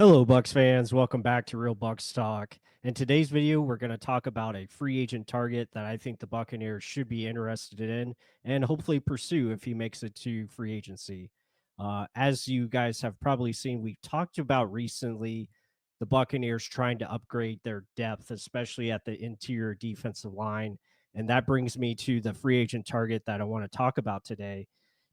Hello, Bucs fans. Welcome back to Real Bucs Talk. In today's video, we're going to talk about a free agent target that I think the Buccaneers should be interested in and hopefully pursue if he makes it to free agency. As you guys have probably seen, we've talked about recently the Buccaneers trying to upgrade their depth, especially at the interior defensive line. And that brings me to the free agent target that I want to talk about today.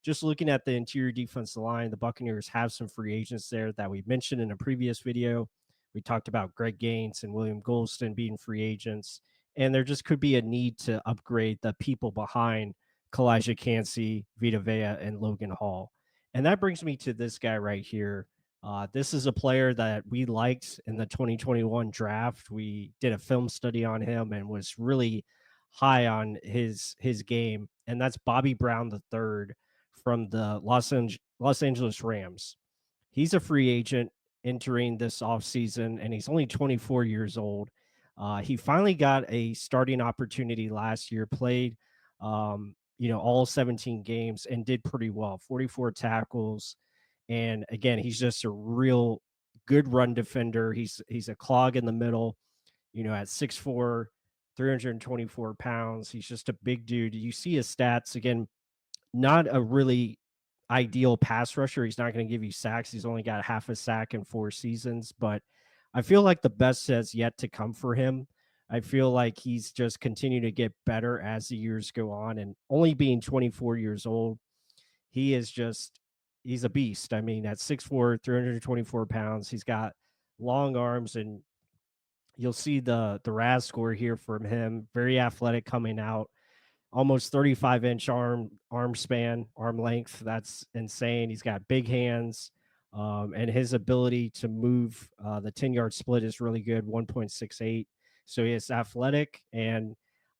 Just looking at the interior defensive line, the Buccaneers have some free agents there that we mentioned in a previous video. We talked about Greg Gaines and William Golston being free agents, and there just could be a need to upgrade the people behind Kalijah Cansey, Vita Vea, and Logan Hall. And that brings me to this guy right here. This is a player that we liked in the 2021 draft. We did a film study on him and was really high on his game, and that's Bobby Brown the third from the Los Angeles Rams. He's a free agent entering this offseason, and he's only 24 years old. He finally got a starting opportunity last year, played, all 17 games and did pretty well, 44 tackles. And again, he's just a real good run defender. He's a clog in the middle, at 6'4", 324 pounds. He's just a big dude. You see his stats again, not a really ideal pass rusher. He's not going to give you sacks. He's only got half a sack in 4 seasons, but I feel like the best has yet to come for him. I feel like he's just continued to get better as the years go on, and only being 24 years old, he is just he's a beast. I mean, at 6'4", 324 pounds, he's got long arms, and you'll see the RAS score here from him. Very athletic coming out, almost 35-inch arm span, arm length. That's insane. He's got big hands, and his ability to move the 10-yard split is really good, 1.68. So he is athletic, and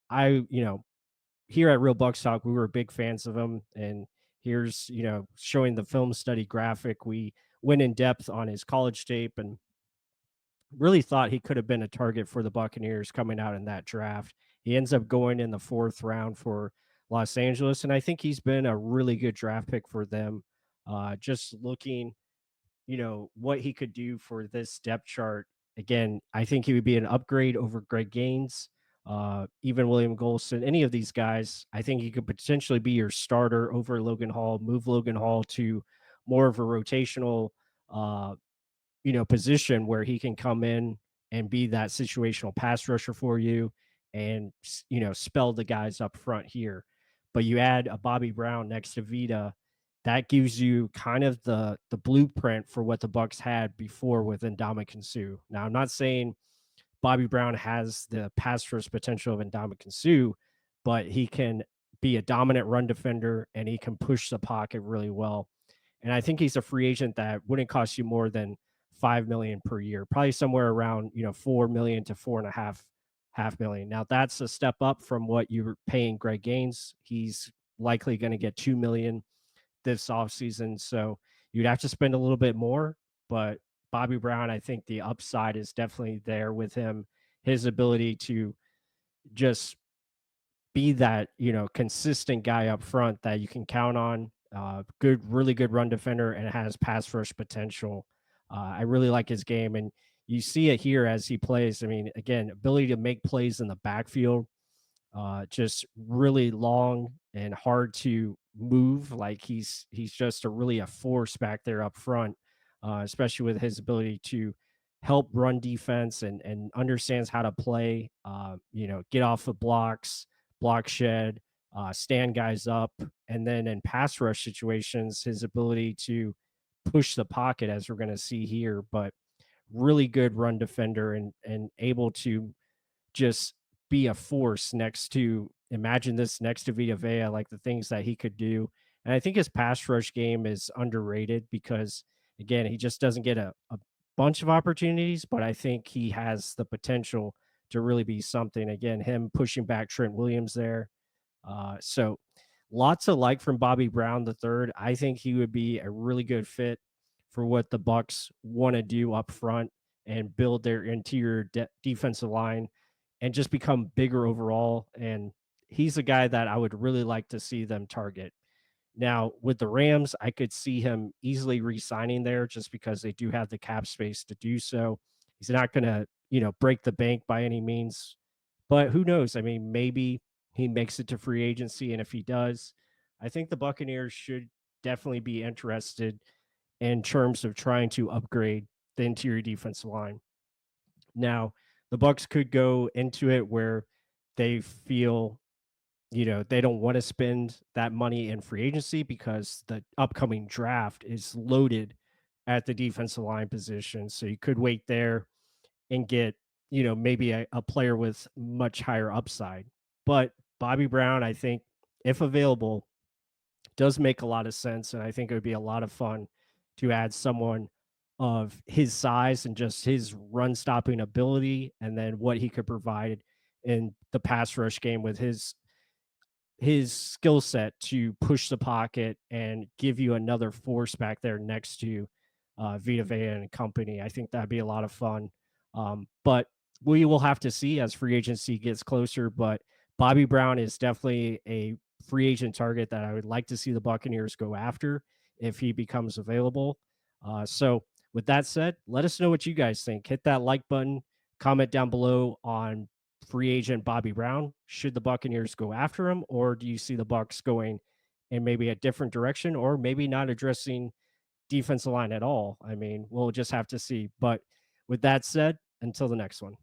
here at Real Bucks Talk, we were big fans of him. And here's showing the film study graphic. We went in depth on his college tape and really thought he could have been a target for the Buccaneers coming out in that draft. He ends up going in the fourth round for Los Angeles, and I think he's been a really good draft pick for them. Just looking, what he could do for this depth chart. Again, I think he would be an upgrade over Greg Gaines, even William Golston, any of these guys. I think he could potentially be your starter over Logan Hall, move Logan Hall to more of a rotational position where he can come in and be that situational pass rusher for you and, spell the guys up front here. But you add a Bobby Brown next to Vita, that gives you kind of the blueprint for what the Bucs had before with Ndamukong Suh. Now, I'm not saying Bobby Brown has the pass rush potential of Ndamukong Suh, but he can be a dominant run defender and he can push the pocket really well. And I think he's a free agent that wouldn't cost you more than 5 million per year, probably somewhere around 4 million to 4.5 million. Now that's a step up from what you were paying Greg Gaines. He's likely going to get 2 million this offseason, so you'd have to spend a little bit more. But Bobby Brown, I think the upside is definitely there with him. His ability to just be that consistent guy up front that you can count on. Really good run defender, and has pass rush potential. I really like his game, and you see it here as he plays. I mean, again, ability to make plays in the backfield, just really long and hard to move. Like he's just a force back there up front, especially with his ability to help run defense and understands how to play. Get off of blocks, block shed, stand guys up, and then in pass rush situations, his ability to push the pocket, as we're going to see here. But really good run defender and able to just be a force next to imagine this next to Vita Vea, like the things that he could do. And I think his pass rush game is underrated because again, he just doesn't get a bunch of opportunities, but I think he has the potential to really be something. Again, him pushing back Trent Williams there. So lots of like from Bobby Brown the third. I think he would be a really good fit for what the Bucs want to do up front and build their interior defensive line and just become bigger overall. And he's a guy that I would really like to see them target. Now, with the Rams, I could see him easily re-signing there just because they do have the cap space to do so. He's not going to, break the bank by any means, but who knows? I mean, maybe he makes it to free agency, and if he does, I think the Buccaneers should definitely be interested in terms of trying to upgrade the interior defensive line. Now, the Bucs could go into it where they feel, they don't want to spend that money in free agency because the upcoming draft is loaded at the defensive line position. So you could wait there and get, maybe a player with much higher upside. But Bobby Brown, I think, if available, does make a lot of sense. And I think it would be a lot of fun to add someone of his size and just his run stopping ability, and then what he could provide in the pass rush game with his skill set to push the pocket and give you another force back there next to Vita Vea and company. I think that'd be a lot of fun. But we will have to see as free agency gets closer. But Bobby Brown is definitely a free agent target that I would like to see the Buccaneers go after if he becomes available. So, with that said, let us know what you guys think. Hit that like button, comment down below on free agent Bobby Brown. Should the Buccaneers go after him, or do you see the Bucs going in maybe a different direction, or maybe not addressing defensive line at all? I mean, we'll just have to see. But with that said, until the next one.